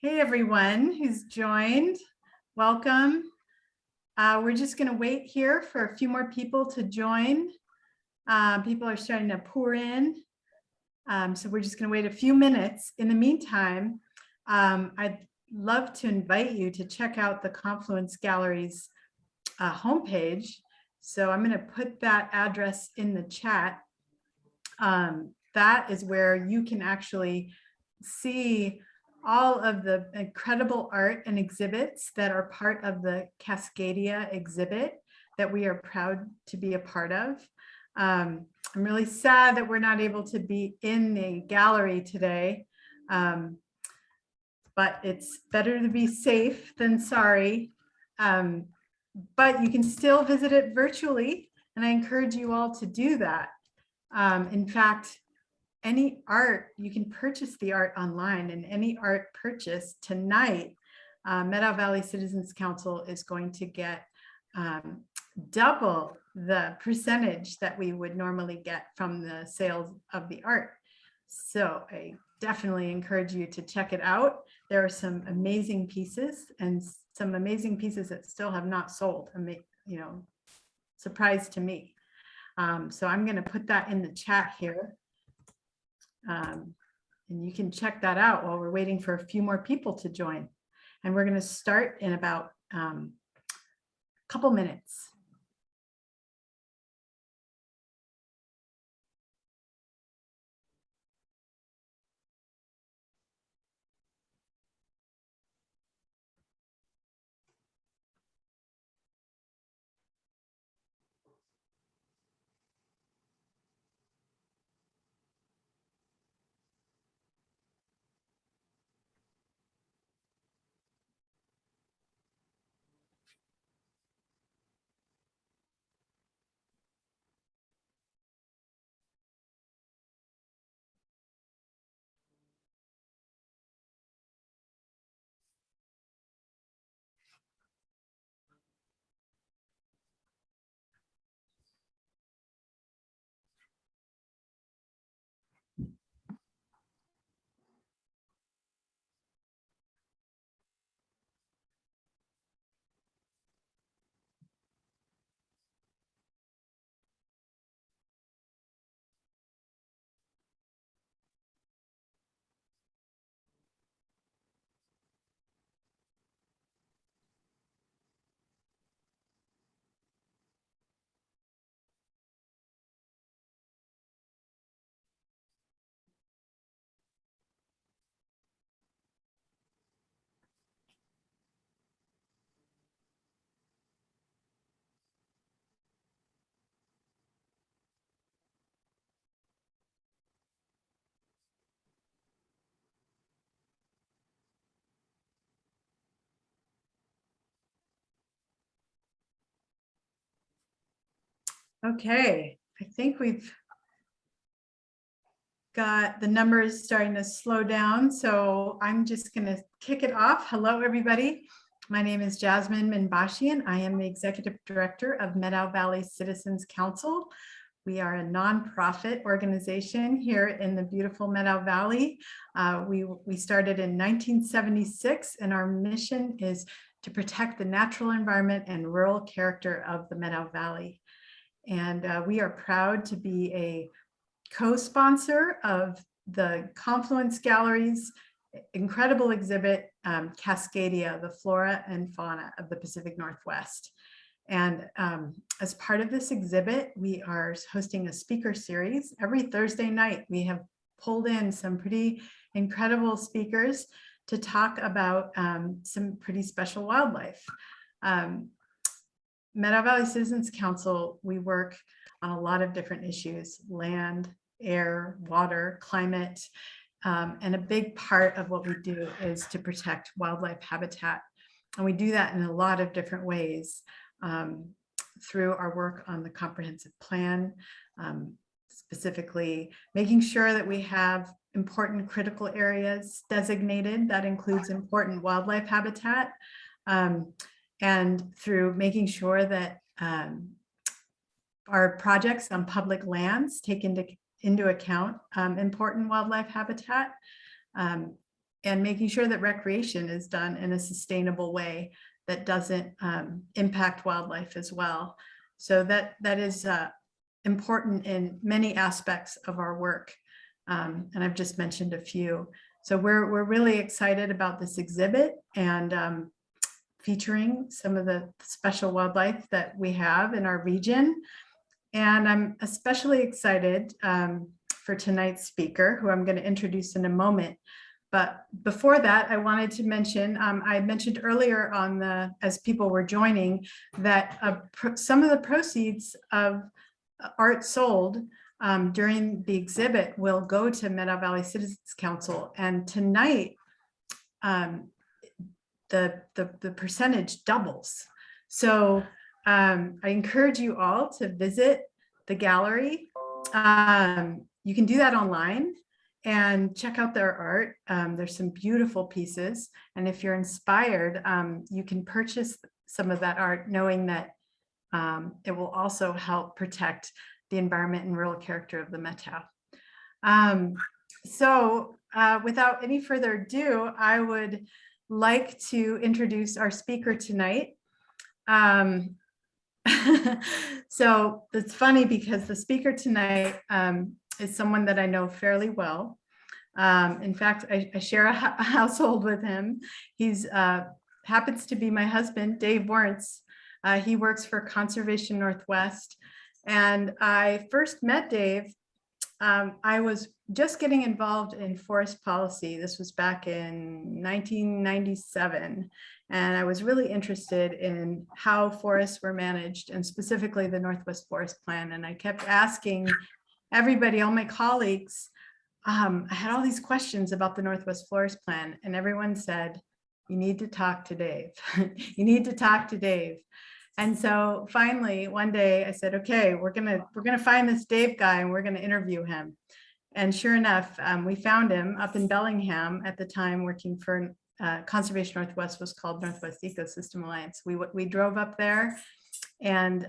Hey everyone who's joined, welcome. We're just going to wait here for a few more people to join. People are starting to pour in, so we're just going to wait a few minutes. In the meantime, I'd love to invite you to check out the Confluence Gallery's homepage. So I'm going to put that address in the chat. That is where you can actually see all of the incredible art and exhibits that are part of the Cascadia exhibit that we are proud to be a part of. I'm really sad that we're not able to be in the gallery today, but it's better to be safe than sorry. But you can still visit it virtually, and I encourage you all to do that. In fact, any art, you can purchase the art online, and any art purchase tonight, Meadow Valley Citizens Council is going to get double the percentage that we would normally get from the sales of the art. So I definitely encourage you to check it out. There are some amazing pieces and some amazing pieces that still have not sold. Surprise to me. So I'm going to put that in the chat here. And you can check that out while we're waiting for a few more people to join. And we're going to start in about a couple minutes. Okay, I think we've got the numbers starting to slow down, so I'm just going to kick it off. Hello, everybody. My name is Jasmine Minbashi, and I am the Executive Director of Meadow Valley Citizens Council. We are a nonprofit organization here in the beautiful Meadow Valley. We started in 1976, and our mission is to protect the natural environment and rural character of the Meadow Valley. And we are proud to be a co-sponsor of the Confluence Gallery's incredible exhibit, Cascadia, the Flora and Fauna of the Pacific Northwest. And as part of this exhibit, we are hosting a speaker series. Every Thursday night, we have pulled in some pretty incredible speakers to talk about some pretty special wildlife. Meadow Valley Citizens Council, we work on a lot of different issues: land, air, water, climate, and a big part of what we do is to protect wildlife habitat. And we do that in a lot of different ways, through our work on the comprehensive plan, specifically making sure that we have important critical areas designated. That includes important wildlife habitat, and through making sure that our projects on public lands take into account important wildlife habitat. and making sure that recreation is done in a sustainable way that doesn't impact wildlife as well. So that is important in many aspects of our work. And I've just mentioned a few. So we're really excited about this exhibit and featuring some of the special wildlife that we have in our region. And I'm especially excited for tonight's speaker, who I'm going to introduce in a moment. But before that, I wanted to mention, I mentioned earlier as people were joining, that some of the proceeds of art sold during the exhibit will go to Meadow Valley Citizens Council. And tonight, the percentage doubles. So I encourage you all to visit the gallery. You can do that online and check out their art. There's some beautiful pieces. And if you're inspired, you can purchase some of that art, knowing that it will also help protect the environment and rural character of the Methow. So without any further ado, I would like to introduce our speaker tonight. So it's funny because the speaker tonight is someone that I know fairly well. In fact, I share a household with him. He's happens to be my husband, Dave Werntz. He works for Conservation Northwest. And I first met Dave. I was just getting involved in forest policy. This was back in 1997. And I was really interested in how forests were managed, and specifically the Northwest Forest Plan. And I kept asking everybody, all my colleagues, I had all these questions about the Northwest Forest Plan, and everyone said, you need to talk to Dave. You need to talk to Dave. And so finally, one day I said, okay, we're gonna find this Dave guy and we're gonna interview him. And sure enough, we found him up in Bellingham at the time, working for Conservation Northwest, was called Northwest Ecosystem Alliance. We drove up there, and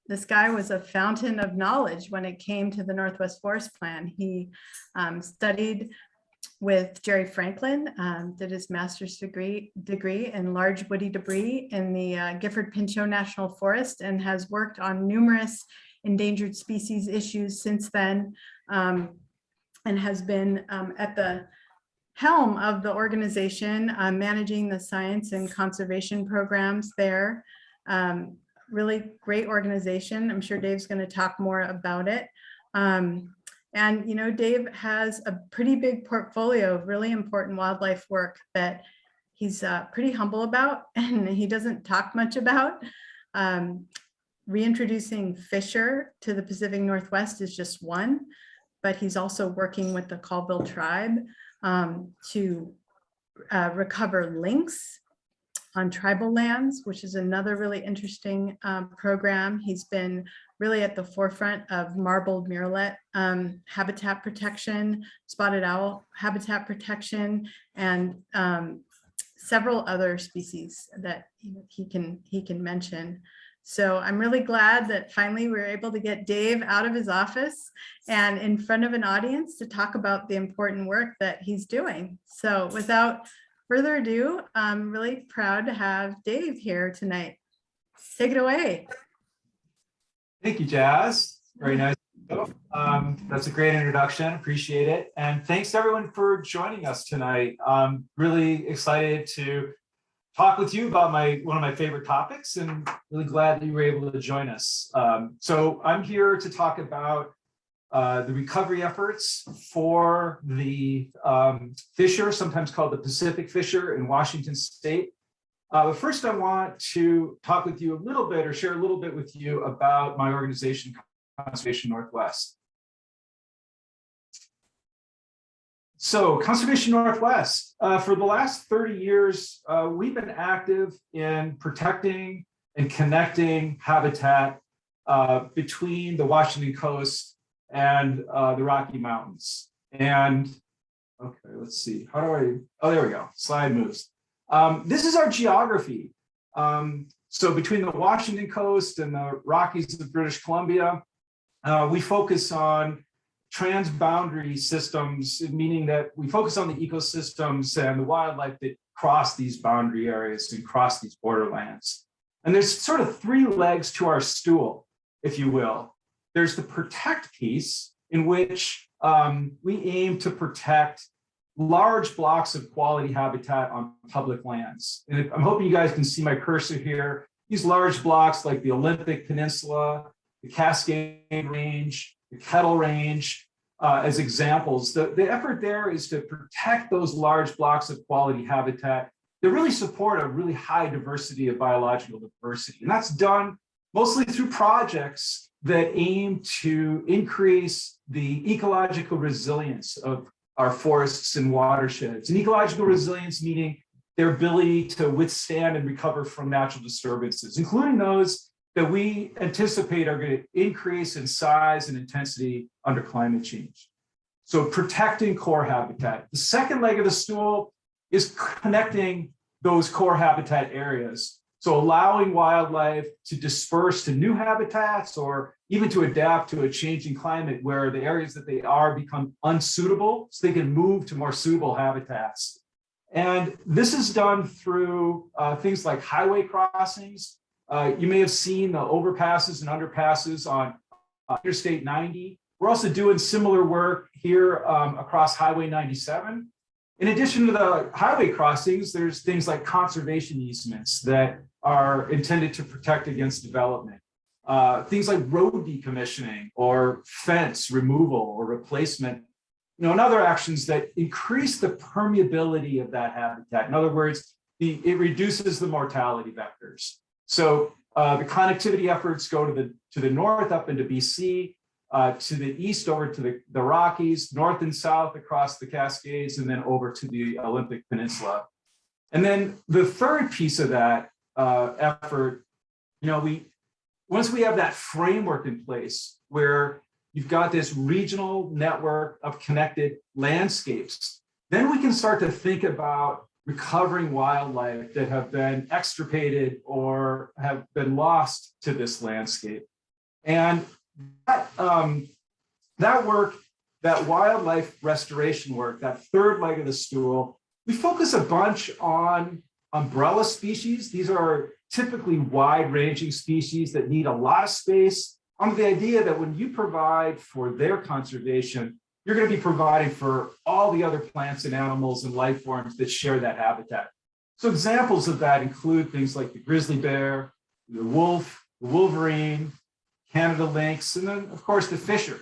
this guy was a fountain of knowledge when it came to the Northwest Forest Plan. He studied with Jerry Franklin, did his master's degree in large woody debris in the Gifford Pinchot National Forest, and has worked on numerous endangered species issues since then, and has been at the helm of the organization, managing the science and conservation programs there. Really great organization. I'm sure Dave's going to talk more about it. And, you know, Dave has a pretty big portfolio of really important wildlife work that he's pretty humble about, and he doesn't talk much about. Reintroducing Fissure to the Pacific Northwest is just one, but he's also working with the Colville tribe to recover lynx on tribal lands, which is another really interesting program. He's been really at the forefront of marbled murrelet habitat protection, spotted owl habitat protection, and several other species that he can mention. So I'm really glad that finally we were able to get Dave out of his office and in front of an audience to talk about the important work that he's doing. So without further ado, I'm really proud to have Dave here tonight. Take it away. Thank you, Jazz. Very nice. That's a great introduction. Appreciate it. And thanks to everyone for joining us tonight. I'm really excited to talk with you about one of my favorite topics, and really glad that you were able to join us. So I'm here to talk about the recovery efforts for the fissure, sometimes called the Pacific Fissure in Washington State. But first, I want to talk with you a little bit, or share a little bit with you about my organization, Conservation Northwest. So Conservation Northwest, for the last 30 years, we've been active in protecting and connecting habitat between the Washington coast and the Rocky Mountains. And, okay, let's see, how do I, oh, there we go, slide moves. This is our geography. So between the Washington coast and the Rockies of British Columbia, we focus on transboundary systems, meaning that we focus on the ecosystems and the wildlife that cross these boundary areas and cross these borderlands. And there's sort of three legs to our stool, if you will. There's the protect piece, in which we aim to protect large blocks of quality habitat on public lands. And I'm hoping you guys can see my cursor here. These large blocks like the Olympic Peninsula, the Cascade Range, the Kettle Range, as examples. The effort there is to protect those large blocks of quality habitat that really support a really high diversity of biological diversity. And that's done mostly through projects that aim to increase the ecological resilience of our forests and watersheds. And ecological resilience meaning their ability to withstand and recover from natural disturbances, including those that we anticipate are going to increase in size and intensity under climate change. So protecting core habitat. The second leg of the stool is connecting those core habitat areas. So allowing wildlife to disperse to new habitats or even to adapt to a changing climate where the areas that they are become unsuitable so they can move to more suitable habitats. And this is done through things like highway crossings. You may have seen the overpasses and underpasses on Interstate 90. We're also doing similar work here across Highway 97. In addition to the highway crossings, there's things like conservation easements that are intended to protect against development. Things like road decommissioning or fence removal or replacement, and other actions that increase the permeability of that habitat. In other words, it reduces the mortality vectors. So the connectivity efforts go to the north up into BC, to the east over to the Rockies, north and south across the Cascades, and then over to the Olympic Peninsula. And then the third piece of that effort, once we have that framework in place where you've got this regional network of connected landscapes, then we can start to think about recovering wildlife that have been extirpated or have been lost to this landscape. And that work, that wildlife restoration work, that third leg of the stool, we focus a bunch on umbrella species. These are typically wide-ranging species that need a lot of space, under the idea that when you provide for their conservation, you're going to be providing for all the other plants and animals and life forms that share that habitat. So examples of that include things like the grizzly bear, the wolf, the wolverine, Canada lynx, and then, of course, the fisher.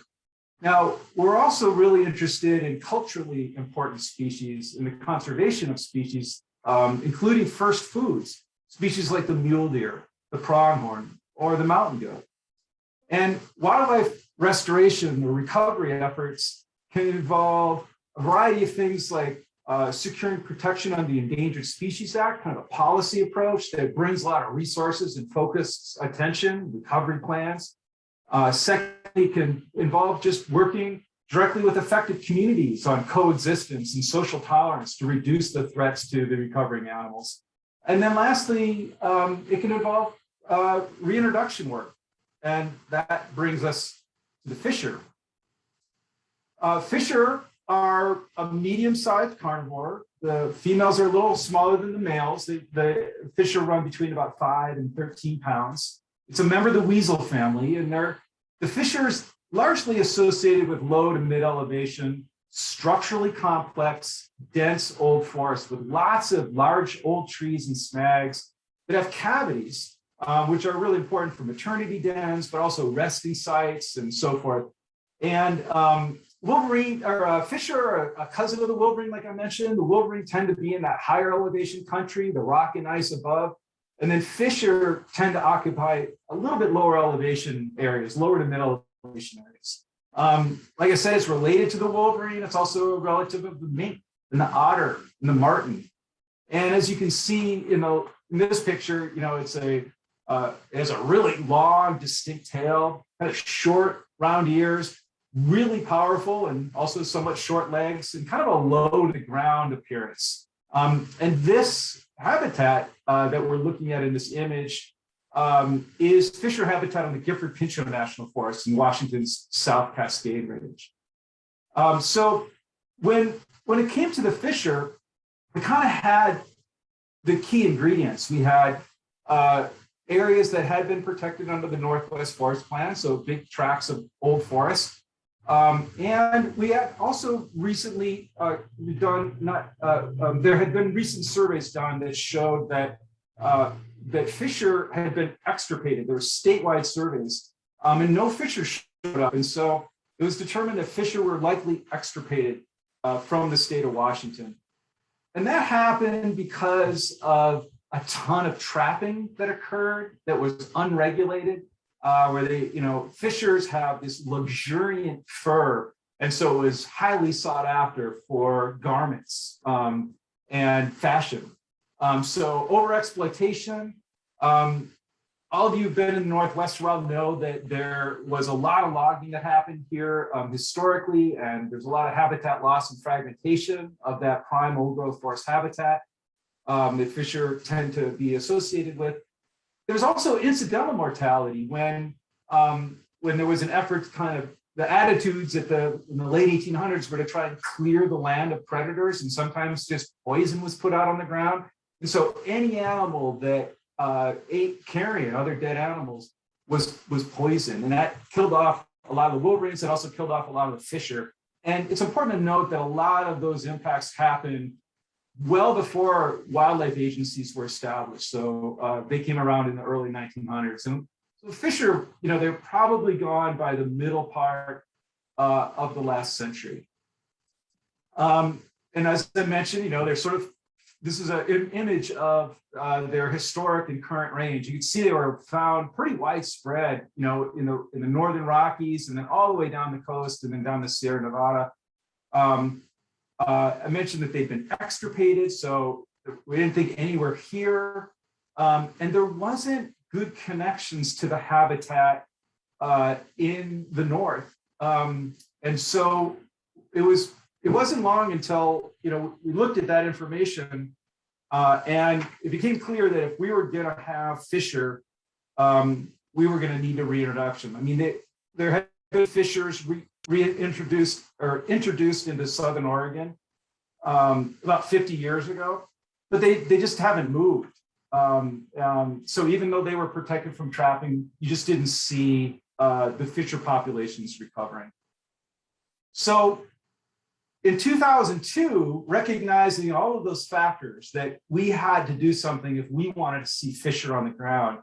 Now, we're also really interested in culturally important species in the conservation of species, including first foods, species like the mule deer, the pronghorn, or the mountain goat. And wildlife restoration or recovery efforts can involve a variety of things like securing protection under the Endangered Species Act, kind of a policy approach that brings a lot of resources and focused attention, recovery plans. Secondly, can involve just working directly with affected communities on coexistence and social tolerance to reduce the threats to the recovering animals. And then lastly, it can involve reintroduction work. And that brings us to the fisher. Fisher are a medium-sized carnivore. The females are a little smaller than the males. The fisher run between about 5 and 13 pounds. It's a member of the weasel family, and the fisher is largely associated with low to mid-elevation, structurally complex, dense old forests with lots of large old trees and snags that have cavities, which are really important for maternity dens, but also resting sites and so forth. And wolverine or fisher are a cousin of the wolverine, like I mentioned. The wolverine tend to be in that higher elevation country, the rock and ice above. And then fisher tend to occupy a little bit lower elevation areas, lower to middle elevation areas. Like I said, it's related to the wolverine. It's also a relative of the mink and the otter and the marten. And as you can see, in this picture, it has a really long, distinct tail, kind of short, round ears, really powerful, and also somewhat short legs, and kind of a low to the ground appearance. And this habitat that we're looking at in this image is fisher habitat on the Gifford-Pinchot National Forest in Washington's South Cascade Range. So when it came to the fissure, we kind of had the key ingredients. We had areas that had been protected under the Northwest Forest Plan, so big tracts of old forest. And we had also recently there had been recent surveys done that showed that that fissure had been extirpated. There were statewide surveys, and no fissure showed up. And so it was determined that fissure were likely extirpated from the state of Washington. And that happened because of a ton of trapping that occurred that was unregulated, where fissures have this luxuriant fur. And so it was highly sought after for garments and fashion. So overexploitation, all of you who've been in the Northwest realm know that there was a lot of logging that happened here historically, and there's a lot of habitat loss and fragmentation of that prime old growth forest habitat that fissure tend to be associated with. There's also incidental mortality when there was an effort to kind of, the attitudes in the late 1800s were to try and clear the land of predators, and sometimes just poison was put out on the ground. And so any animal that ate carrion, other dead animals, was poisoned, and that killed off a lot of the wolverines. It also killed off a lot of the fissure. And it's important to note that a lot of those impacts happened well before wildlife agencies were established. So they came around in the early 1900s. And so fissure, they're probably gone by the middle part of the last century. And as I mentioned, they're sort of, this is an image of their historic and current range. You can see they were found pretty widespread, in the northern Rockies, and then all the way down the coast, and then down the Sierra Nevada. I mentioned that they've been extirpated, so we didn't think anywhere here, and there wasn't good connections to the habitat in the north, and so it wasn't long until we looked at that information, and it became clear that if we were going to have fissure, we were going to need a reintroduction. I mean, there had been fissures reintroduced or introduced into Southern Oregon about 50 years ago, but they just haven't moved. So even though they were protected from trapping, you just didn't see the fissure populations recovering. So in 2002, recognizing all of those factors that we had to do something if we wanted to see fissure on the ground,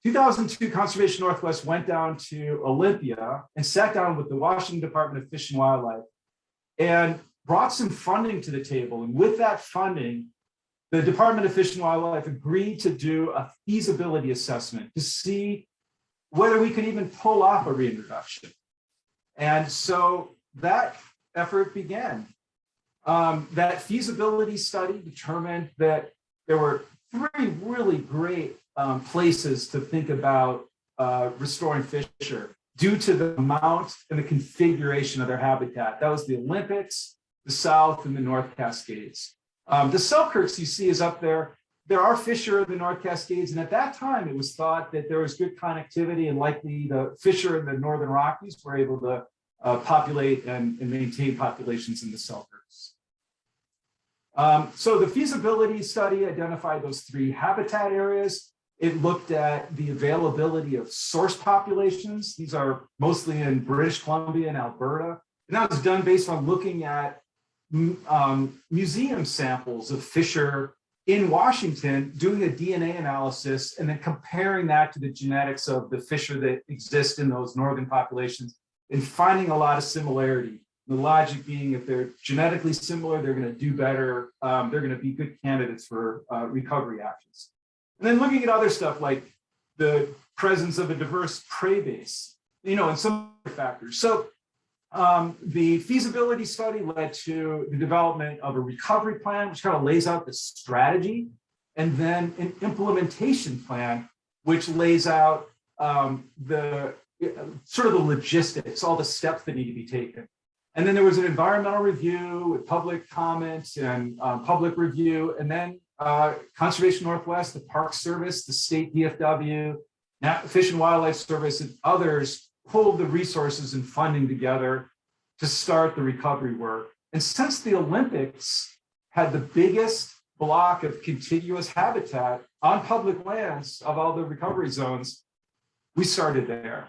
2002, Conservation Northwest went down to Olympia and sat down with the Washington Department of Fish and Wildlife and brought some funding to the table. And with that funding, the Department of Fish and Wildlife agreed to do a feasibility assessment to see whether we could even pull off a reintroduction. And so that effort began. That feasibility study determined that there were 3 really great places to think about restoring fissure due to the amount and the configuration of their habitat. That was the Olympics, the South, and the North Cascades. The Selkirks you see is up there. There are fissure in the North Cascades, and at that time it was thought that there was good connectivity, and likely the fissure in the Northern Rockies were able to populate and maintain populations in the Selkirks. So the feasibility study identified those 3 habitat areas. It looked at the availability of source populations. These are mostly in British Columbia and Alberta. And that was done based on looking at museum samples of fissure in Washington, doing a DNA analysis, and then comparing that to the genetics of the fissure that exist in those northern populations, and finding a lot of similarity. The logic being, if they're genetically similar, they're going to do better. They're going to be good candidates for recovery actions. And then looking at other stuff like the presence of a diverse prey base, and some other factors. So the feasibility study led to the development of a recovery plan, which kind of lays out the strategy, and then an implementation plan, which lays out the sort of the logistics, all the steps that need to be taken. And then there was an environmental review with public comments and public review, and then Conservation Northwest, the Park Service, the state DFW, Fish and Wildlife Service, and others pulled the resources and funding together to start the recovery work. And since the Olympics had the biggest block of contiguous habitat on public lands of all the recovery zones, we started there.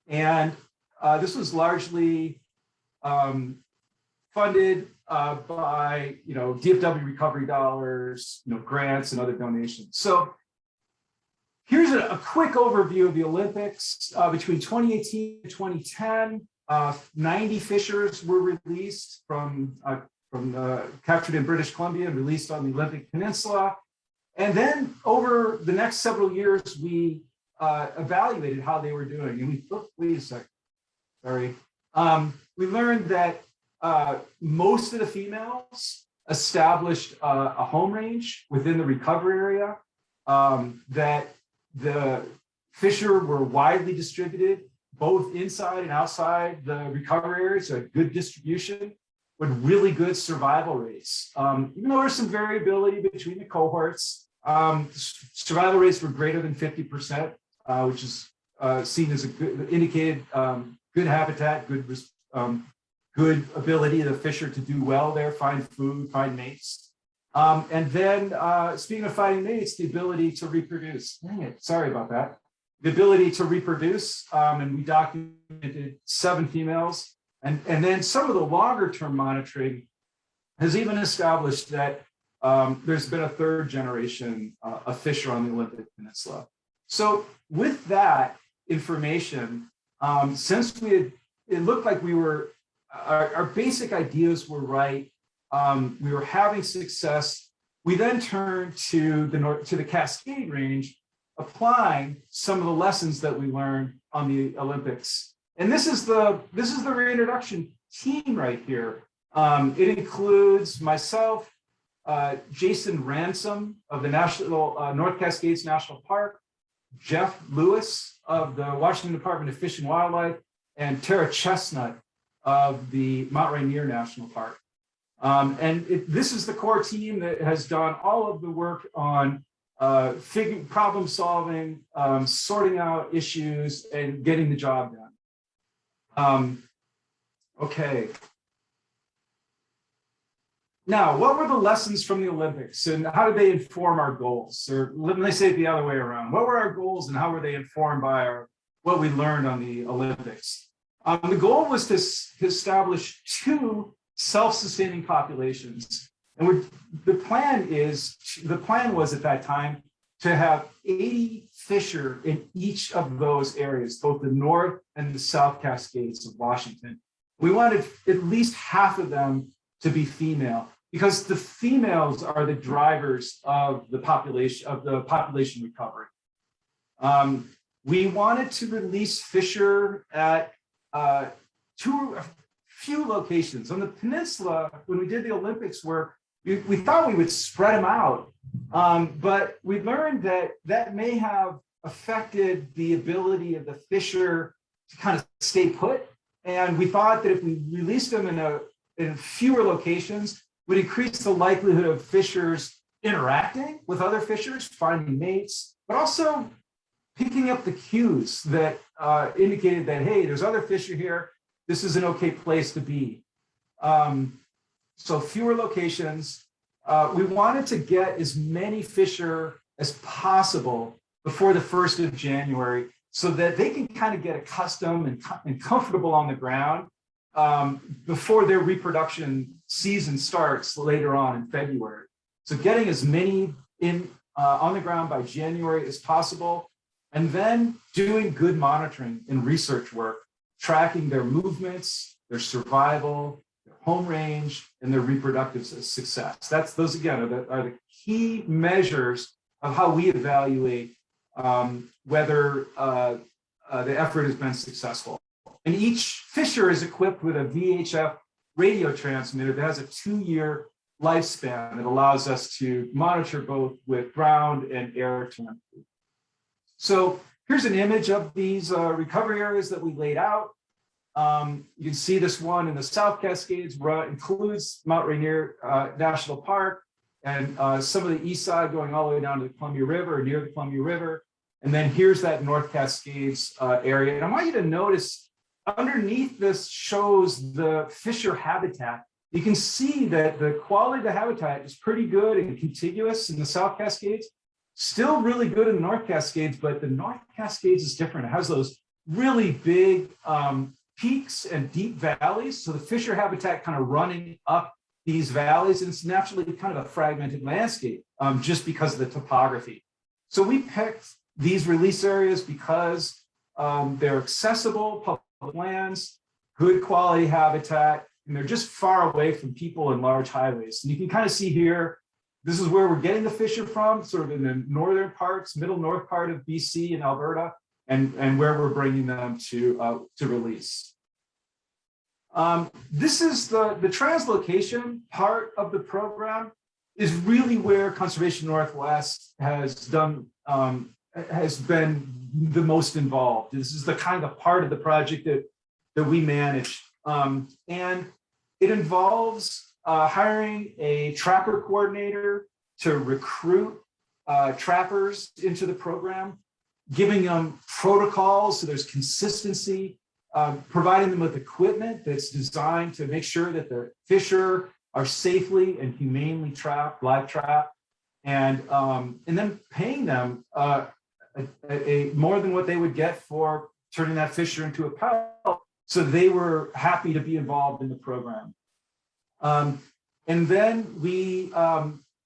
And this was largely funded by DFW recovery dollars, grants and other donations. So here's a quick overview of the Olympics. Between 2018 and 2010, 90 fissures were released from captured in British Columbia and released on the Olympic Peninsula. And then over the next several years, we evaluated how they were doing. And wait a second, sorry. We learned that most of the females established a home range within the recovery area, that the fissure were widely distributed, both inside and outside the recovery area, so a good distribution with really good survival rates. Even though there's some variability between the cohorts, survival rates were greater than 50%, which is seen as a good indicated good habitat, good ability of the fissure to do well there, find food, find mates. And then speaking of finding mates, the ability to reproduce. Dang it, sorry about that. The ability to reproduce, and we documented 7 females. And then some of the longer term monitoring has even established that there's been a 3rd generation of fissure on the Olympic Peninsula. So with that information, since it looked like our basic ideas were right, we were having success, we then turned to the Cascade Range, applying some of the lessons that we learned on the Olympics. And this is the Reintroduction Team right here. It includes myself, Jason Ransom of the North Cascades National Park, Jeff Lewis of the Washington Department of Fish and Wildlife, and Tara Chestnut of the Mount Rainier National Park. This is the core team that has done all of the work on problem solving, sorting out issues, and getting the job done. Okay. Now, what were the lessons from the Olympics and how did they inform our goals? Or let me say it the other way around. What were our goals and how were they informed by what we learned on the Olympics? The goal was to establish 2 self-sustaining populations. And the plan was at that time to have 80 fissure in each of those areas, both the North and the South Cascades of Washington. We wanted at least half of them to be female, because the females are the drivers of the population recovery. We wanted to release fissure at a few locations. On the peninsula, when we did the Olympics work, we thought we would spread them out, but we learned that may have affected the ability of the fissure to kind of stay put. And we thought that if we released them in fewer locations, would increase the likelihood of fissures interacting with other fissures, finding mates, but also picking up the cues that indicated that, hey, there's other fissure here. This is an okay place to be. So fewer locations. We wanted to get as many fissure as possible before the 1st of January so that they can kind of get accustomed and comfortable on the ground before their reproduction season starts later on in February. So getting as many on the ground by January as possible, and then doing good monitoring and research work, tracking their movements, their survival, their home range, and their reproductive success. Those again are the key measures of how we evaluate whether the effort has been successful. And each fissure is equipped with a VHF radio transmitter that has a 2-year lifespan that allows us to monitor both with ground and air telemetry. So here's an image of these recovery areas that we laid out. You can see this one in the South Cascades includes Mount Rainier National Park and some of the east side going all the way down to the Columbia River or near the Columbia River. And then here's that North Cascades area. And I want you to notice underneath this shows the fissure habitat. You can see that the quality of the habitat is pretty good and contiguous in the South Cascades. Still really good in the North Cascades, but the North Cascades is different. It has those really big peaks and deep valleys. So the fissure habitat kind of running up these valleys, and it's naturally kind of a fragmented landscape just because of the topography. So we picked these release areas because they're accessible public lands, good quality habitat, and they're just far away from people and large highways. And you can kind of see here, this is where we're getting the fissure from, sort of in the northern parts, middle north part of BC and Alberta, and where we're bringing them to release. This is the translocation part of the program is really where Conservation Northwest has been the most involved. This is the kind of part of the project that we manage. And it involves hiring a trapper coordinator to recruit trappers into the program, giving them protocols so there's consistency, providing them with equipment that's designed to make sure that the fissure are safely and humanely trapped, live trapped, and then paying them more than what they would get for turning that fissure into a pellet. So they were happy to be involved in the program. And then we,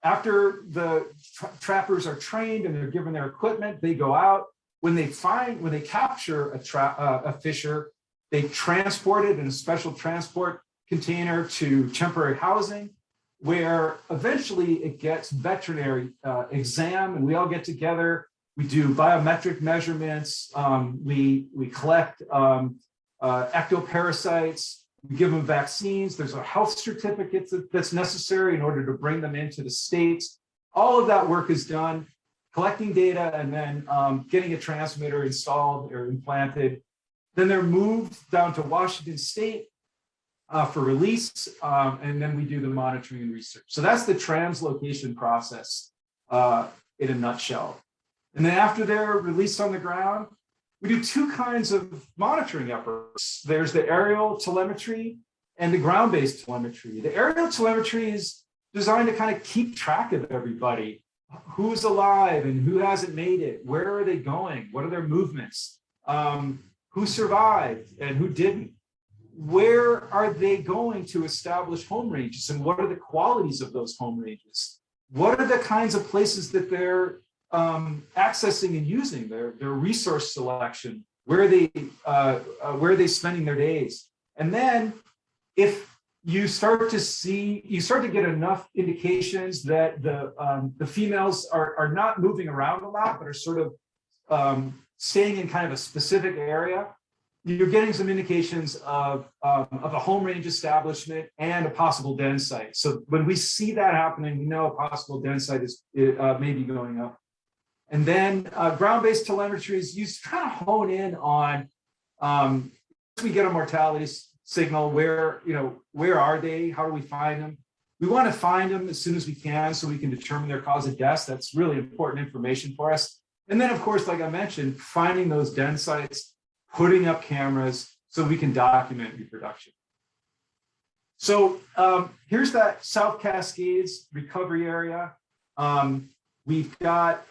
after the trappers are trained and they're given their equipment, they go out. When they capture a fissure, they transport it in a special transport container to temporary housing, where eventually it gets veterinary exam, and we all get together. We do biometric measurements. We collect ectoparasites. We give them vaccines. There's a health certificate that's necessary in order to bring them into the States. All of that work is done, collecting data and then getting a transmitter installed or implanted. Then they're moved down to Washington State for release, and then we do the monitoring and research. So that's the translocation process in a nutshell. And then after they're released on the ground, we do two kinds of monitoring efforts. There's the aerial telemetry and the ground-based telemetry. The aerial telemetry is designed to kind of keep track of everybody, who's alive and who hasn't made it, where are they going, what are their movements, who survived and who didn't, where are they going to establish home ranges, and what are the qualities of those home ranges, what are the kinds of places that they're accessing and using, their resource selection, where are they spending their days. And then if you start to get enough indications that the females are not moving around a lot, but are sort of staying in kind of a specific area, you're getting some indications of a home range establishment and a possible den site. So when we see that happening, we know a possible den site is maybe going up. And then ground-based telemetry is used to kind of hone in on, once we get a mortality signal, where are they? How do we find them? We want to find them as soon as we can so we can determine their cause of death. That's really important information for us. And then, of course, like I mentioned, finding those den sites, putting up cameras so we can document reproduction. So here's that South Cascades recovery area. We've got,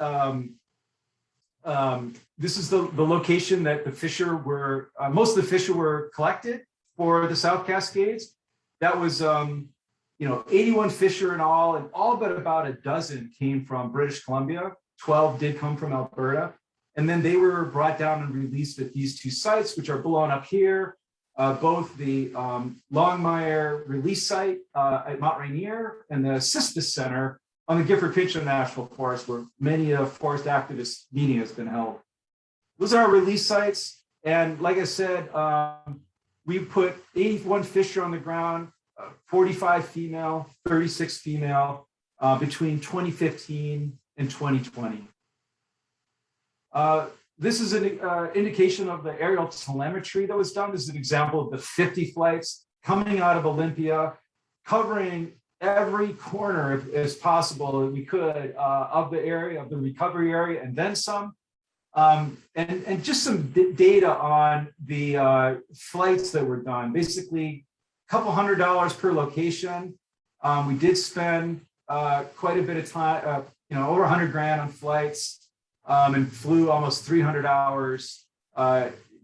this is the location that the fissure were, most of the fissure were collected for the South Cascades. That was, 81 fissure in all, and all but about a dozen came from British Columbia. 12 did come from Alberta. And then they were brought down and released at these two sites, which are below up here, both the Longmire release site at Mount Rainier and the Cistus Center on the Gifford-Pinchot National Forest, where many of forest activists meeting has been held. Those are our release sites. And like I said, we put 81 fissure on the ground, 45 female, 36 female, between 2015 and 2020. This is an indication of the aerial telemetry that was done. This is an example of the 50 flights coming out of Olympia, covering every corner as possible that we could of the area, of the recovery area, and then some. And just some data on the flights that were done. Basically, a couple $100 per location. We did spend quite a bit of time, over 100 grand on flights, and flew almost 300 hours,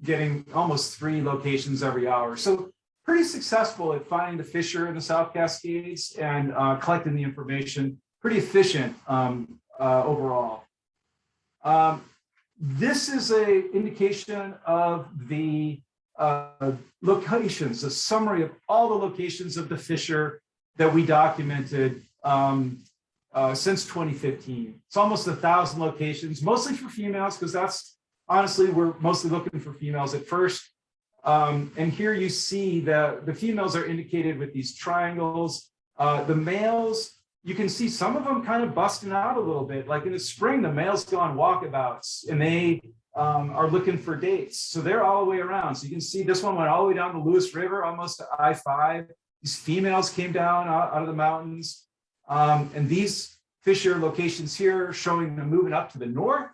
getting almost 3 locations every hour. So pretty successful at finding the fissure in the South Cascades and collecting the information. Pretty efficient overall. This is an indication of the locations, a summary of all the locations of the fissure that we documented since 2015. It's almost 1,000 locations, mostly for females, because that's honestly, we're mostly looking for females at first. And here you see the females are indicated with these triangles. The males, you can see some of them kind of busting out a little bit. Like in the spring, the males go on walkabouts and they are looking for dates. So they're all the way around. So you can see this one went all the way down the Lewis River, almost to I-5. These females came down out of the mountains. And these fissure locations here showing them moving up to the north,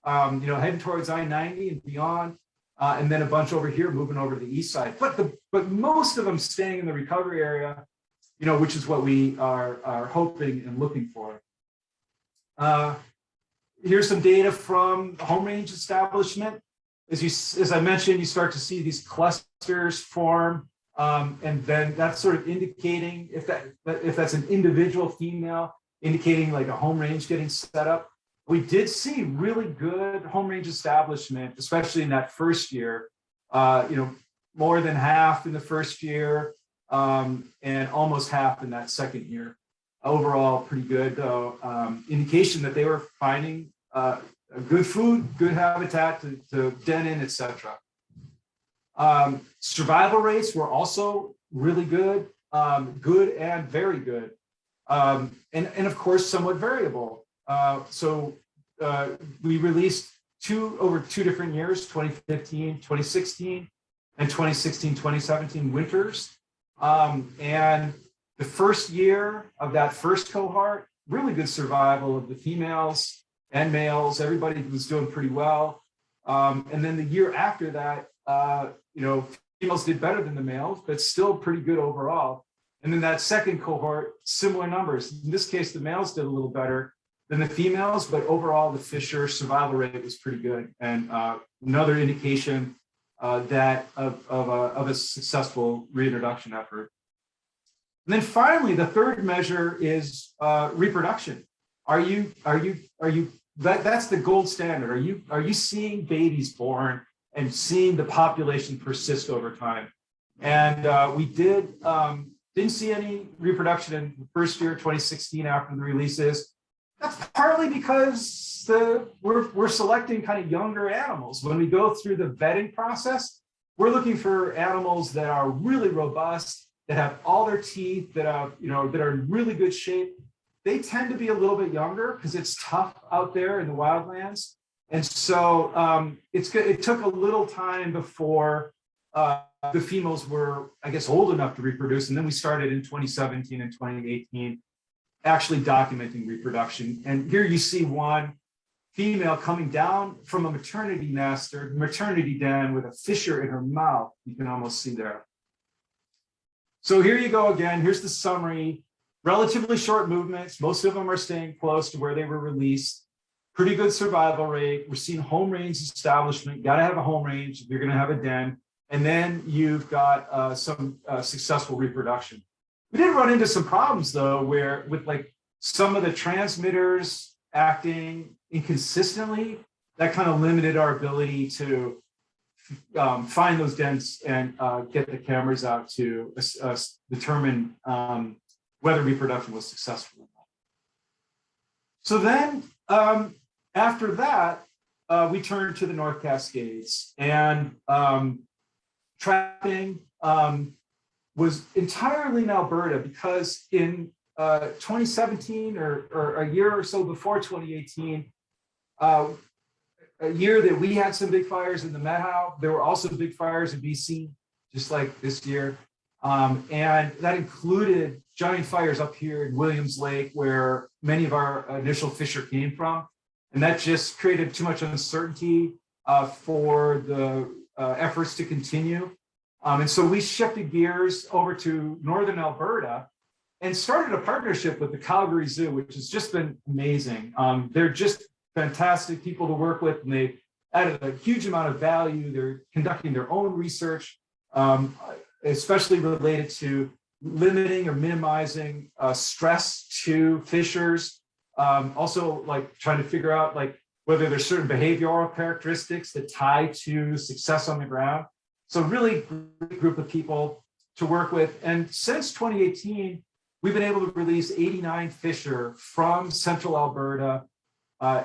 heading towards I-90 and beyond. And then a bunch over here moving over to the east side. But most of them staying in the recovery area, which is what we are hoping and looking for. Here's some data from the home range establishment. As I mentioned, you start to see these clusters form, and then that's sort of indicating if that's an individual female, indicating like a home range getting set up. We did see really good home range establishment, especially in that first year. More than half in the first year, and almost half in that second year. Overall, pretty good, though. Indication that they were finding good food, good habitat to den in, etc. Survival rates were also really good, good and very good, and of course somewhat variable. So we released over two different years, 2015, 2016, and 2016, 2017 winters. And the first year of that first cohort, really good survival of the females and males. Everybody was doing pretty well. And then the year after that, females did better than the males, but still pretty good overall. And then that second cohort, similar numbers. In this case, the males did a little better than the females, but overall the fissure survival rate was pretty good. And another indication that of a successful reintroduction effort. And then finally, the third measure is reproduction. That's the gold standard. Are you seeing babies born and seeing the population persist over time? And we didn't see any reproduction in the first year, 2016, after the releases. That's partly because we're selecting kind of younger animals. When we go through the vetting process, we're looking for animals that are really robust, that have all their teeth, that are in really good shape. They tend to be a little bit younger because it's tough out there in the wildlands. And so it took a little time before the females were, I guess, old enough to reproduce. And then we started in 2017 and 2018 actually documenting reproduction. And here you see one female coming down from a maternity nest or maternity den with a fissure in her mouth. You can almost see there. So here you go again. Here's the summary. Relatively short movements. Most of them are staying close to where they were released. Pretty good survival rate. We're seeing home range establishment. You got to have a home range if you're going to have a den. And then you've got some successful reproduction. We did run into some problems, though, where with like some of the transmitters acting inconsistently, that kind of limited our ability to find those dens and get the cameras out to determine whether reproduction was successful or not. So then after that, we turned to the North Cascades, and trapping was entirely in Alberta, because in 2017 or a year or so before 2018, a year that we had some big fires in the Methow, there were also big fires in BC, just like this year. And that included giant fires up here in Williams Lake, where many of our initial fissure came from. And that just created too much uncertainty for the efforts to continue. And so we shifted gears over to Northern Alberta and started a partnership with the Calgary Zoo, which has just been amazing. They're just fantastic people to work with, and they added a huge amount of value. They're conducting their own research, especially related to limiting or minimizing stress to fishers. Also, like trying to figure out like whether there's certain behavioral characteristics that tie to success on the ground. So really great group of people to work with. And since 2018, we've been able to release 89 fisher from central Alberta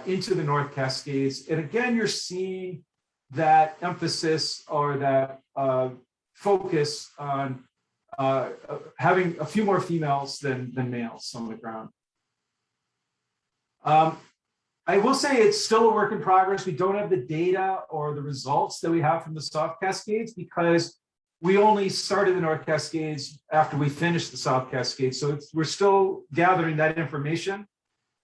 into the North Cascades. And again, you're seeing that emphasis or that focus on having a few more females than males on the ground. I will say it's still a work in progress. We don't have the data or the results that we have from the South Cascades because we only started the North Cascades after we finished the South Cascades. So we're still gathering that information.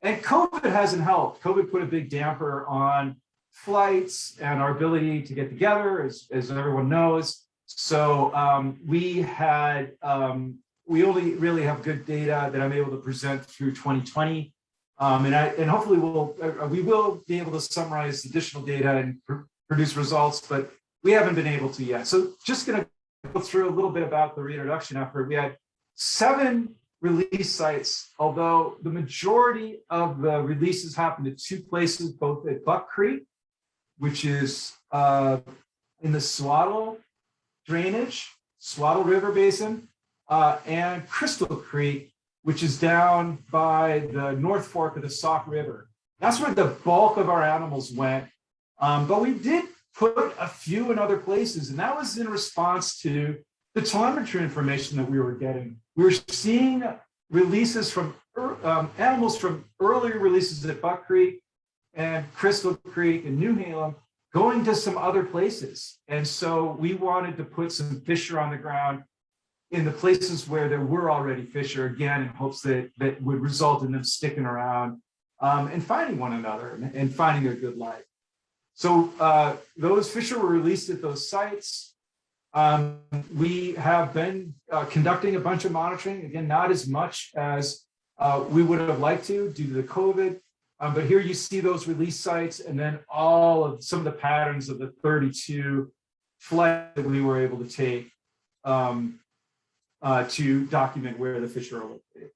And COVID hasn't helped. COVID put a big damper on flights and our ability to get together, as everyone knows. So we only really have good data that I'm able to present through 2020. And hopefully we will be able to summarize additional data and produce results, but we haven't been able to yet. So just going to go through a little bit about the reintroduction effort. We had 7 release sites, although the majority of the releases happened at 2 places, both at Buck Creek, which is in the Swaddle drainage, Swaddle River Basin, and Crystal Creek, which is down by the North Fork of the Sauk River. That's where the bulk of our animals went. But we did put a few in other places, and that was in response to the telemetry information that we were getting. We were seeing releases from animals from earlier releases at Buck Creek and Crystal Creek and New Halem going to some other places. And so we wanted to put some fisher on the ground in the places where there were already fisher, again, in hopes that that would result in them sticking around and finding one another and finding a good life. So those fisher were released at those sites. We have been conducting a bunch of monitoring, again, not as much as we would have liked to due to the COVID, but here you see those release sites and then all of some of the patterns of the 32 flights that we were able to take to document where the fish are located.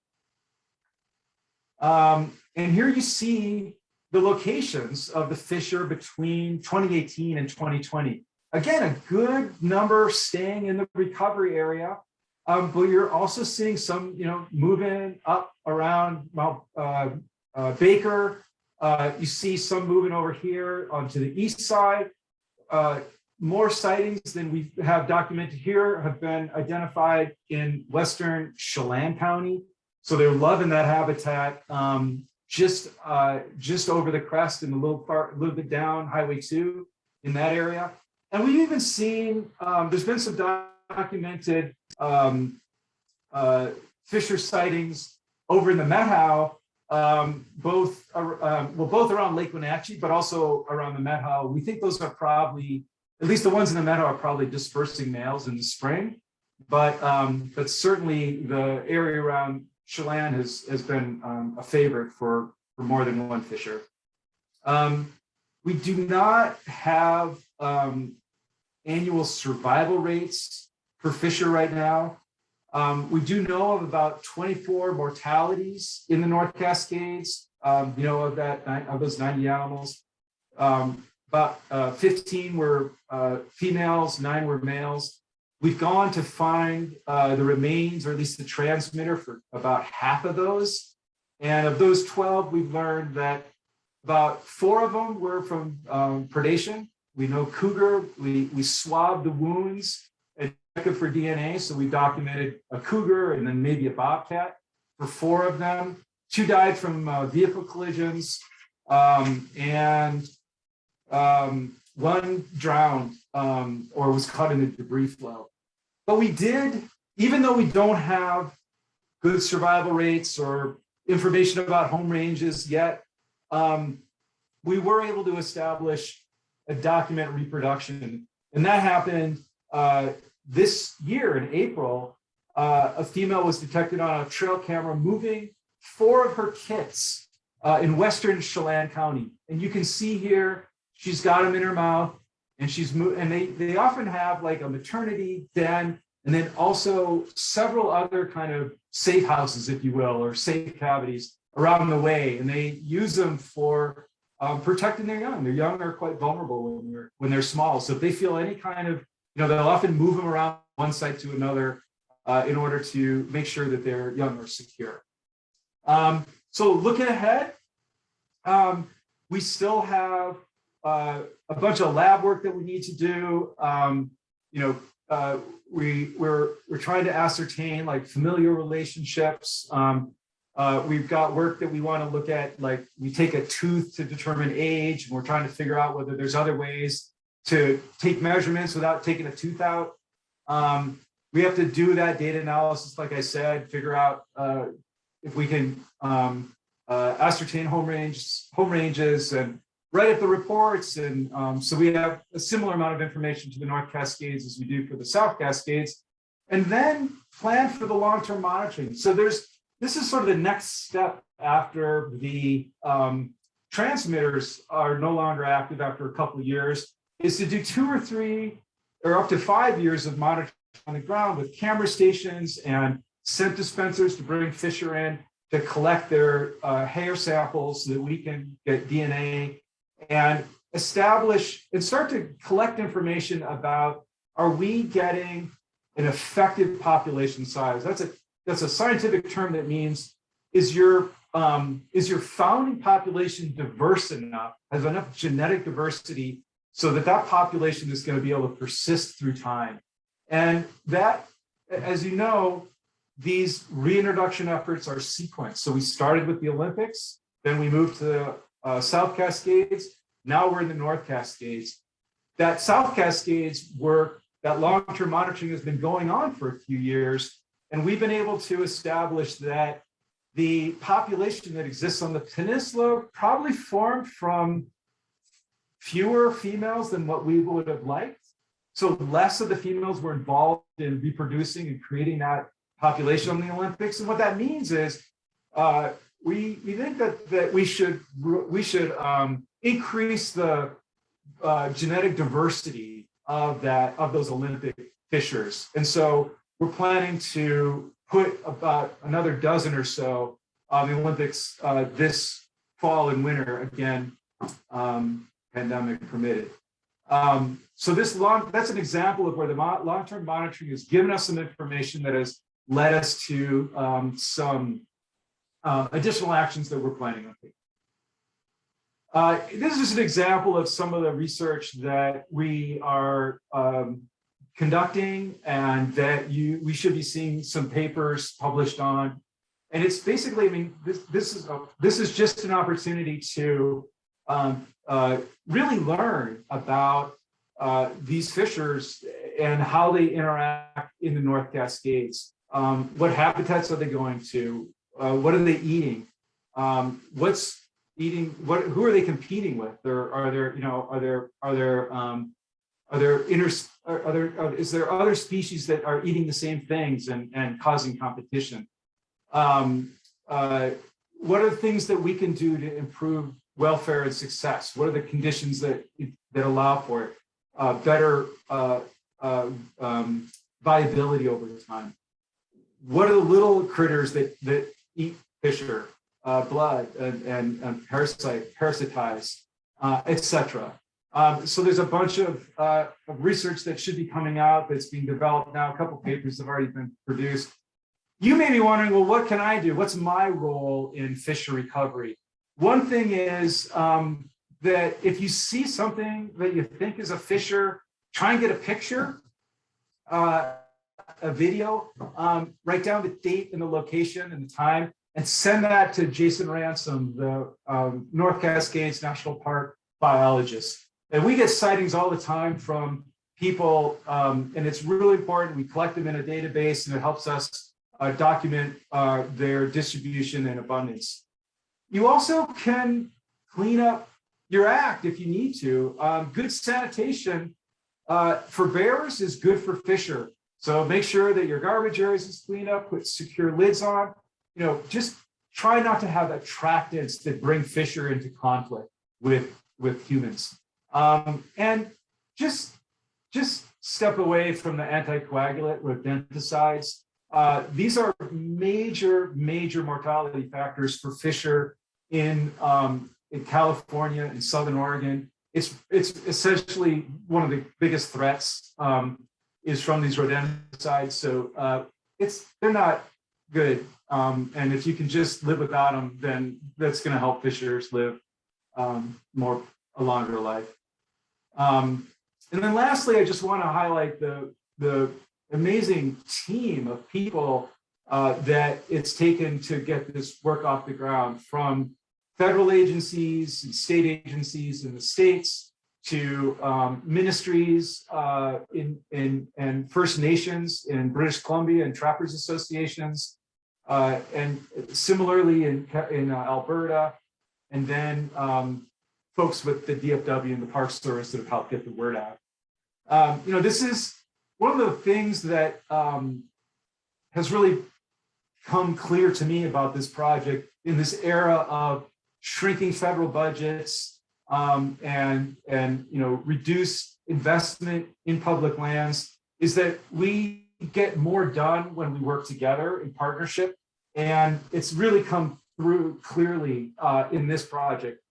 And here you see the locations of the fisher between 2018 and 2020. Again, a good number staying in the recovery area, but you're also seeing some, moving up around Baker. You see some moving over here onto the east side. More sightings than we have documented here have been identified in western Chelan County. So they're loving that habitat just over the crest and a little bit down Highway 2 in that area. And we've even seen, there's been some documented fisher sightings over in the Methow, both around Lake Wenatchee, but also around the Methow. We think those are probably, at least the ones in the Methow, are probably dispersing males in the spring. But certainly the area around Chelan has been a favorite for more than one fisher. We do not have annual survival rates for fisher right now. We do know of about 24 mortalities in the North Cascades. Of those 90 animals, about 15 were females, 9 were males. We've gone to find the remains, or at least the transmitter, for about half of those. And of those 12, we've learned that about 4 of them were from predation. We know cougar. We swabbed the wounds and checked it for DNA. So we documented a cougar and then maybe a bobcat for 4 of them. 2 died from vehicle collisions, and 1 drowned or was caught in a debris flow. But we did, even though we don't have good survival rates or information about home ranges yet, we were able to establish a document reproduction, and that happened this year in April. A female was detected on a trail camera moving 4 of her kits in western Chelan County, and you can see here she's got them in her mouth, and they often have like a maternity den, and then also several other kind of safe houses, if you will, or safe cavities around the way, and they use them for protecting their young. Their young are quite vulnerable when they're small, so if they feel any kind of, they'll often move them around one site to another in order to make sure that their young are secure. So looking ahead, we still have a bunch of lab work that we need to do. We're trying to ascertain like familial relationships. We've got work that we want to look at, like we take a tooth to determine age, and we're trying to figure out whether there's other ways to take measurements without taking a tooth out. We have to do that data analysis, like I said, figure out if we can ascertain home ranges and write up the reports. And so we have a similar amount of information to the North Cascades as we do for the South Cascades, and then plan for the long-term monitoring. So this is sort of the next step after the transmitters are no longer active after a couple of years, is to do 2 or 3 or up to 5 years of monitoring on the ground with camera stations and scent dispensers to bring Fissure in to collect their hair samples so that we can get DNA and establish and start to collect information about, are we getting an effective population size? That's a scientific term that means, is your founding population diverse enough, has enough genetic diversity so that population is going to be able to persist through time. And that, as you know, these reintroduction efforts are sequenced. So we started with the Olympics, then we moved to the South Cascades, now we're in the North Cascades. That South Cascades work, that long-term monitoring has been going on for a few years, and we've been able to establish that the population that exists on the peninsula probably formed from fewer females than what we would have liked. So less of the females were involved in reproducing and creating that population on the Olympics. And what that means is we think that we should increase the genetic diversity of those Olympic fishers. And so we're planning to put about another dozen or so on the Olympics this fall and winter, again, pandemic permitted. So that's an example of where the long-term monitoring has given us some information that has led us to some additional actions that we're planning on taking. This is just an example of some of the research that we are conducting and that we should be seeing some papers published on. And it's basically, I mean, this is just an opportunity to really learn about these fishers and how they interact in the North Cascades. What habitats are they going to? What are they eating? What's eating? Who are they competing with? Is there other species that are eating the same things and causing competition? What are the things that we can do to improve welfare and success? What are the conditions that allow for it? Better viability over time. What are the little critters that eat Fissure, blood and parasitize, etc. So there's a bunch of research that should be coming out that's being developed now. A couple papers have already been produced. You may be wondering, well, what can I do? What's my role in Fissure recovery? One thing is that if you see something that you think is a Fissure, try and get a picture, a video, write down the date and the location and the time, and send that to Jason Ransom, the North Cascades National Park biologist. And we get sightings all the time from people, and it's really important. We collect them in a database, and it helps us document their distribution and abundance. You also can clean up, your act if you need to. Good sanitation for bears is good for Fissure. So make sure that your garbage areas is cleaned up, put secure lids on. Just try not to have attractants that bring Fissure into conflict with humans. And just step away from the anticoagulant rodenticides. These are major mortality factors for Fissure in California and Southern Oregon. It's essentially one of the biggest threats is from these rodenticides. So they're not good. And if you can just live without them, then that's going to help Fissures live a longer life. And then lastly, I just want to highlight the amazing team of people that it's taken to get this work off the ground, from federal agencies and state agencies in the states to ministries and First Nations in British Columbia and Trappers Associations, and similarly in Alberta, and then folks with the DFW and the Park Service that have helped get the word out. This is one of the things that has really come clear to me about this project in this era of shrinking federal budgets and reduced investment in public lands, is that we get more done when we work together in partnership. And it's really come through clearly in this project.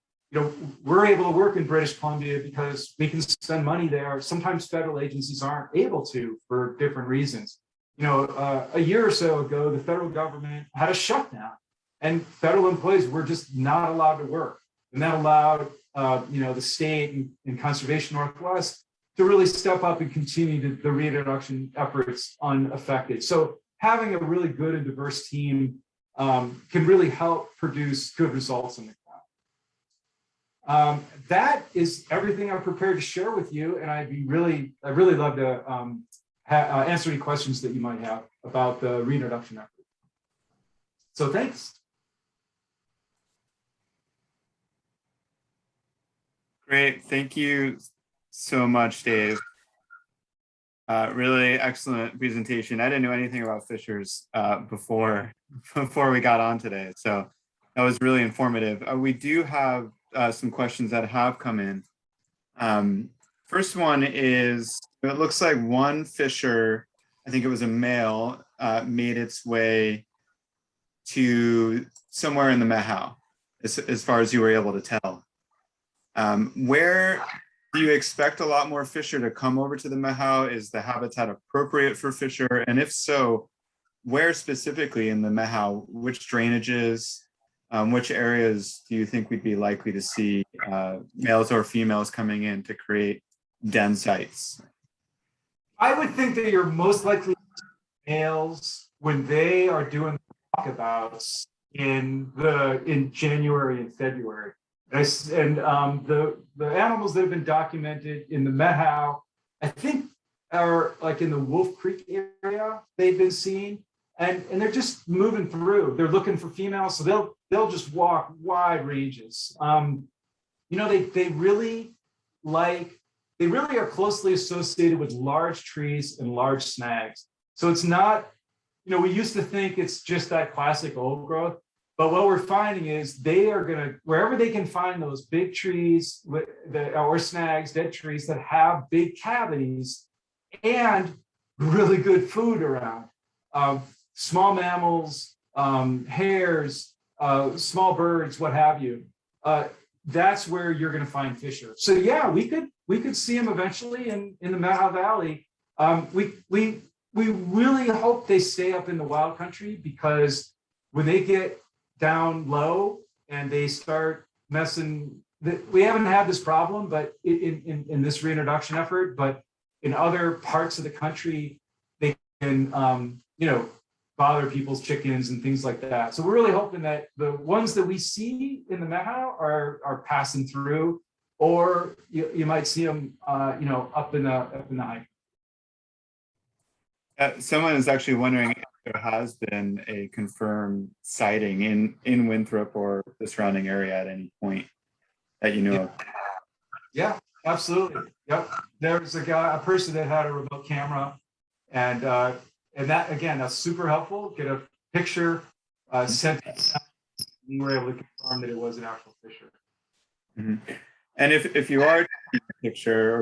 We're able to work in British Columbia because we can spend money there. Sometimes federal agencies aren't able to for different reasons. A year or so ago, the federal government had a shutdown and federal employees were just not allowed to work. And that allowed, the state and Conservation Northwest to really step up and continue the reintroduction efforts unaffected. So having a really good and diverse team can really help produce good results in the ground. That is everything I'm prepared to share with you, and I'd really love to answer any questions that you might have about the reintroduction effort. So thanks. Great, thank you so much, Dave. Really excellent presentation. I didn't know anything about Fissures before we got on today, so that was really informative. We do have some questions that have come in. First one is, it looks like one Fissure, I think it was a male, made its way to somewhere in the Mehow, as far as you were able to tell. Where do you expect a lot more Fissure to come over to the Mehow? Is the habitat appropriate for Fissure? And if so, where specifically in the Mehow, which drainages, which areas do you think we'd be likely to see males or females coming in to create den sites? I would think that you're most likely males when they are doing walkabouts in January and February. And the animals that have been documented in the Mehow, I think, are like in the Wolf Creek area they've been seen, and they're just moving through. They're looking for females, so they'll just walk wide ranges. They really are closely associated with large trees and large snags. So it's not, we used to think it's just that classic old growth. But what we're finding is they are going to, wherever they can find those big trees or snags, dead trees that have big cavities and really good food around, small mammals, hares, small birds, what have you, that's where you're going to find Fissure. So yeah, we could see them eventually in the Mehow Valley. We really hope they stay up in the wild country, because when they get down low and they start messing, we haven't had this problem, but in this reintroduction effort, but in other parts of the country, they can, bother people's chickens and things like that. So we're really hoping that the ones that we see in the Mehow are passing through, or you might see them, up in the high. Someone is actually wondering if there has been a confirmed sighting in Winthrop or the surrounding area at any point. that you know of? Yeah, absolutely. Yep. There was a person that had a remote camera, and that again, that's super helpful. Get a picture, sent. We were able to confirm that it was an actual fissure. Mhm. And if you are taking a picture,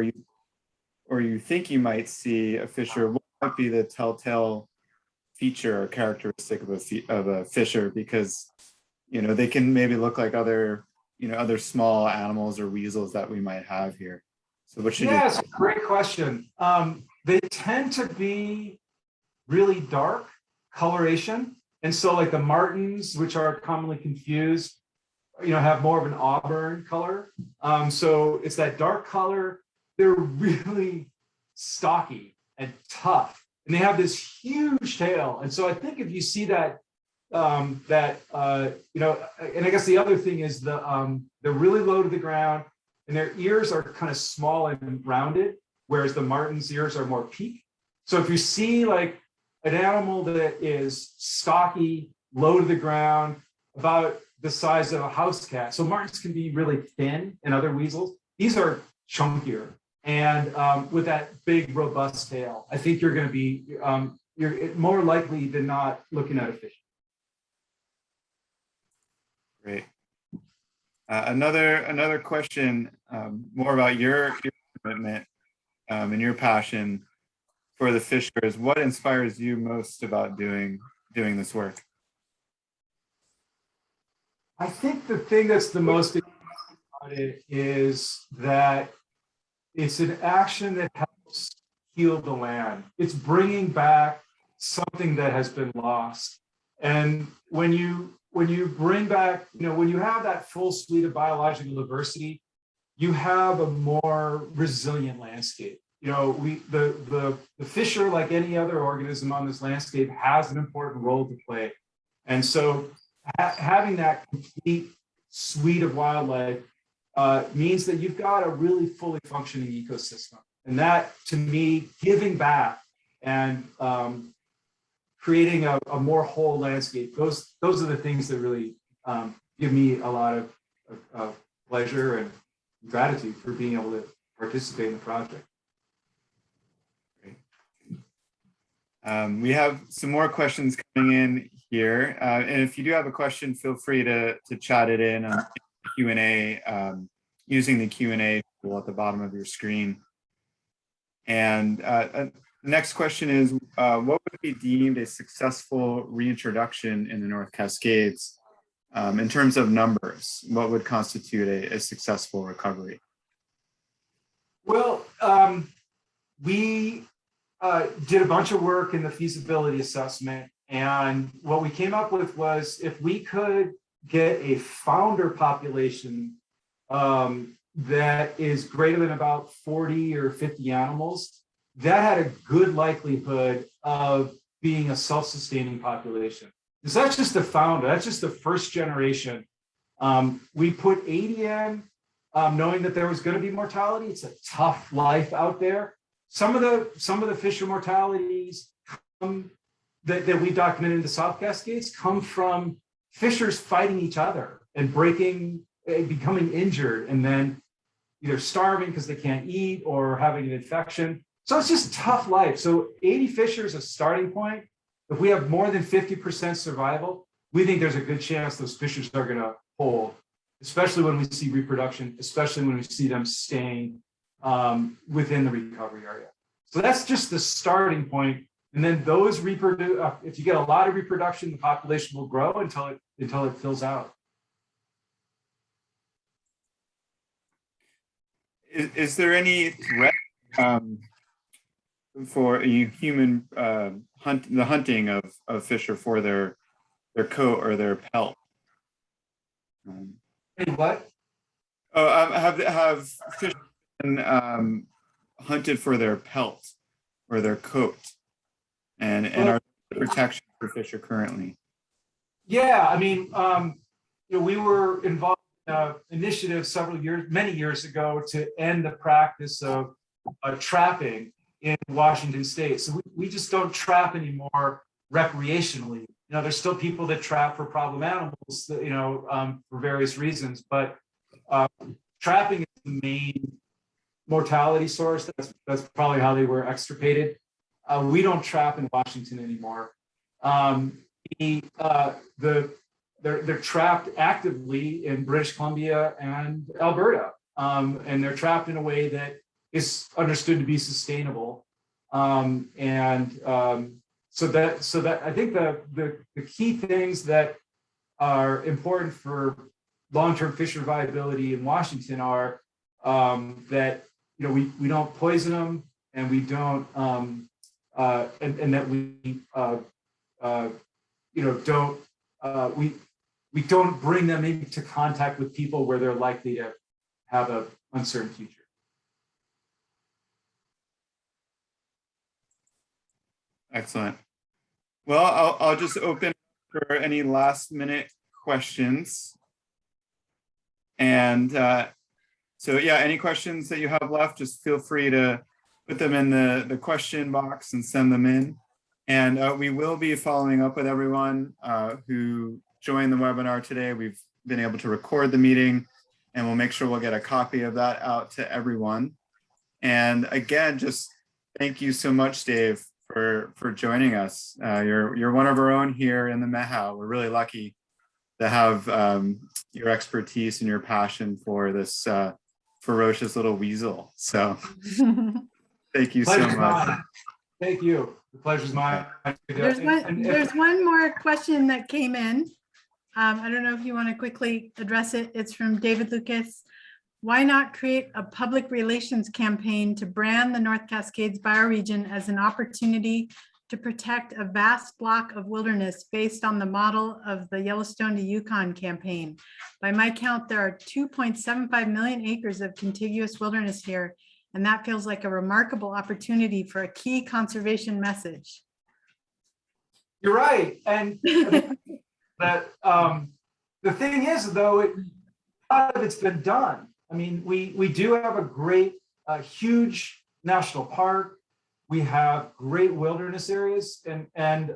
or you think you might see a fissure, what might be the telltale feature or characteristic of a fissure? Because they can maybe look like other small animals or weasels that we might have here. So what should Yeah, it's a great question. They tend to be really dark coloration. And so like the martins, which are commonly confused, have more of an auburn color. So it's that dark color. They're really stocky and tough. And they have this huge tail. And so I think if you see that, and I guess the other thing is they're really low to the ground, and their ears are kind of small and rounded, whereas the martin's ears are more peaked. So if you see like an animal that is stocky, low to the ground, about the size of a house cat. So martins can be really thin, and other weasels. These are chunkier, and with that big, robust tail, I think you're going to be you're more likely than not looking at a fish. Great. Another question, more about your commitment and your passion for the fissures. What inspires you most about doing this work? I think the thing that's the most about it is that it's an action that helps heal the land. It's bringing back something that has been lost. And when you bring back, when you have that full suite of biological diversity, you have a more resilient landscape. The fissure, like any other organism on this landscape, has an important role to play. And so having that complete suite of wildlife means that you've got a really fully functioning ecosystem. And that, to me, giving back and creating a more whole landscape, those are the things that really give me a lot of pleasure and gratitude for being able to participate in the project. Great. We have some more questions coming in here. And if you do have a question, feel free to chat it in on Q&A using the Q&A tool at the bottom of your screen. And the next question is, what would be deemed a successful reintroduction in the North Cascades in terms of numbers? What would constitute a successful recovery? Well, we did a bunch of work in the feasibility assessment, and what we came up with was if we could get a founder population that is greater than about 40 or 50 animals, that had a good likelihood of being a self-sustaining population. Because that's just the founder, that's just the first generation. We put 80 in, knowing that there was going to be mortality. It's a tough life out there. Some of the fissure mortalities that we documented in the South Cascades come from fissures fighting each other and becoming injured, and then either starving because they can't eat or having an infection. So it's just tough life. So 80 fissures is a starting point. If we have more than 50% survival, we think there's a good chance those fissures are going to hold, especially when we see reproduction, especially when we see them staying within the recovery area. So that's just the starting point. And then those reproduce. If you get a lot of reproduction, the population will grow until it fills out. Is there any threat for a human the hunting of fissure for their coat or their pelt? What? Have fish been hunted for their pelt or their coat, and are there protection for fissure currently? Yeah, I mean, we were involved in an initiative many years ago to end the practice of trapping in Washington State. So we just don't trap anymore recreationally. There's still people that trap for problem animals, for various reasons, but trapping is the main mortality source. That's probably how they were extirpated. We don't trap in Washington anymore. They're trapped actively in British Columbia and Alberta, and they're trapped in a way that is understood to be sustainable. So that I think the key things that are important for long-term fisher viability in Washington are that we don't poison them, and we don't and that we don't bring them into contact with people where they're likely to have an uncertain future. Excellent. Well, I'll just open for any last minute questions. And so yeah, any questions that you have left, just feel free to put them in the question box and send them in. And we will be following up with everyone who joined the webinar today. We've been able to record the meeting, and we'll make sure we'll get a copy of that out to everyone. And again, just thank you so much, Dave, for joining us. You're one of our own here in the MEHAW. We're really lucky to have your expertise and your passion for this ferocious little weasel. So thank you so much. Mine. Thank you. The pleasure's mine. There's one more question that came in. I don't know if you want to quickly address it. It's from David Lucas. Why not create a public relations campaign to brand the North Cascades bioregion as an opportunity to protect a vast block of wilderness based on the model of the Yellowstone to Yukon campaign? By my count, there are 2.75 million acres of contiguous wilderness here, and that feels like a remarkable opportunity for a key conservation message. You're right. And that the thing is, though, a lot of it's been done. I mean, we do have a great, huge national park. We have great wilderness areas, and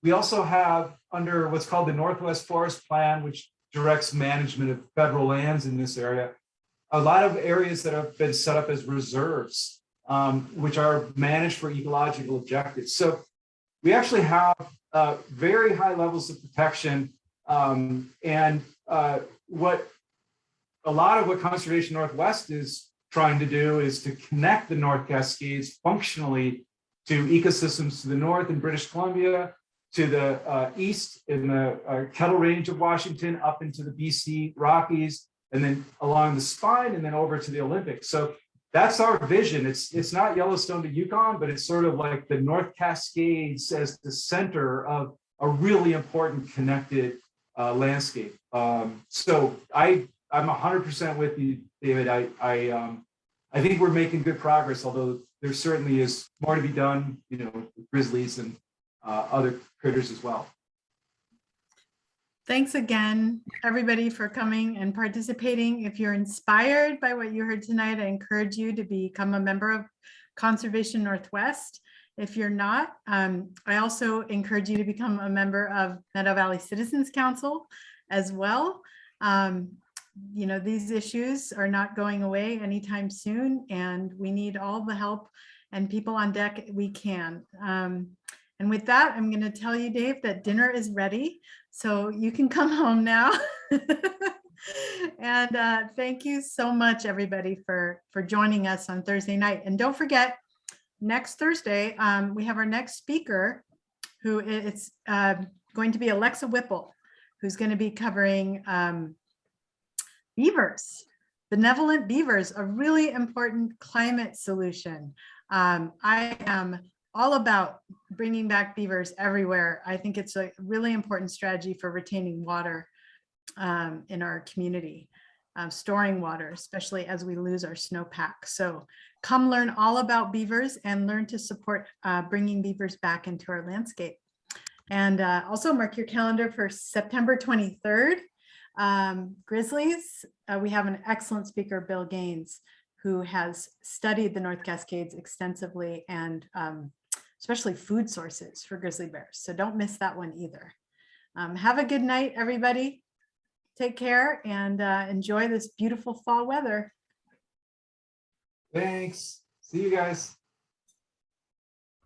we also have, under what's called the Northwest Forest Plan, which directs management of federal lands in this area, a lot of areas that have been set up as reserves, which are managed for ecological objectives. So we actually have very high levels of protection, and what a lot of what Conservation Northwest is trying to do is to connect the North Cascades functionally to ecosystems to the north in British Columbia, to the east in the Kettle Range of Washington, up into the BC Rockies, and then along the spine, and then over to the Olympics. So that's our vision. It's not Yellowstone to Yukon, but it's sort of like the North Cascades as the center of a really important connected landscape. So I'm 100% with you, David. I think we're making good progress, although there certainly is more to be done, with grizzlies and other critters as well. Thanks again, everybody, for coming and participating. If you're inspired by what you heard tonight, I encourage you to become a member of Conservation Northwest. If you're not, I also encourage you to become a member of Meadow Valley Citizens Council as well. These issues are not going away anytime soon, and we need all the help and people on deck we can. And with that, I'm going to tell you, Dave, that dinner is ready, so you can come home now. And thank you so much, everybody, for joining us on Thursday night. And don't forget, next Thursday, we have our next speaker, who it's going to be Alexa Whipple, who's going to be covering beavers, benevolent beavers, a really important climate solution. I am all about bringing back beavers everywhere. I think it's a really important strategy for retaining water in our community, storing water, especially as we lose our snowpack. So come learn all about beavers and learn to support bringing beavers back into our landscape. And also mark your calendar for September 23rd. Grizzlies, we have an excellent speaker, Bill Gaines, who has studied the North Cascades extensively, and especially food sources for grizzly bears. So don't miss that one either. Have a good night, everybody. Take care and enjoy this beautiful fall weather. Thanks. See you guys.